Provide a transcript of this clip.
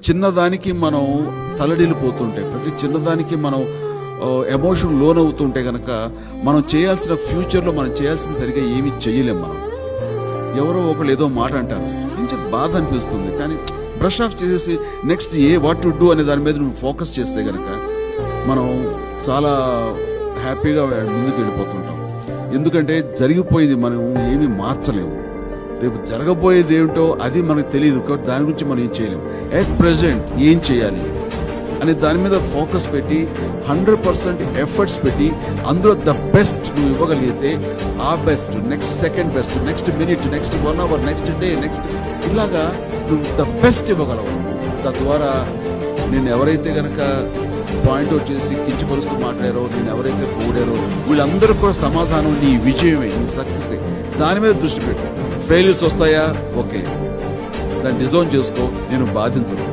చిన్నదానికి మనం తలడిల్లిపోతుంటే, ప్రతి చిన్నదానికి మనం ఎమోషన్ లోన్ అవుతుంటే కనుక మనం చేయాల్సిన ఫ్యూచర్లో మనం చేయాల్సిన సరిగా ఏమీ చేయలేం. మనం ఎవరో ఒకళ్ళు ఏదో మాట అంటారు, కొంచెం బాధ అనిపిస్తుంది, కానీ బ్రష్ ఆఫ్ చేసేసి నెక్స్ట్ వాట్ టు డూ అనే దాని మీద నువ్వు ఫోకస్ చేస్తే కనుక మనం చాలా హ్యాపీగా ముందుకు వెళ్ళిపోతుంటాం. ఎందుకంటే జరిగిపోయేది మనం ఏమీ మార్చలేము. రేపు జరగబోయేది ఏమిటో అది మనకు తెలియదు కాబట్టి దాని గురించి మనం ఏం చేయలేము. ఎట్ ప్రెజెంట్ ఏం చేయాలి అనే దాని మీద ఫోకస్ పెట్టి 100% ఎఫర్ట్స్ పెట్టి అందులో ద బెస్ట్ నువ్వు ఇవ్వగలిగితే ఆ best, next second best, next minute, next 1 hour, next day, next ఇలాగా నువ్వు ద బెస్ట్ ఇవ్వగలవు. తద్వారా నేను ఎవరైతే కనుక పాయింట్అవుట్ చేసి కించపరుస్తూ మాట్లాడారో, నేను ఎవరైతే పోడారో వీళ్ళందరూ కూడా సమాధానం నీ విజయమే, నీ సక్సెసే. దాని మీద దృష్టి పెట్టు. ఫెయిల్యూర్స్ వస్తాయా, ఓకే, దాన్ని డిజైన్ చేసుకో, నేను బాధించను.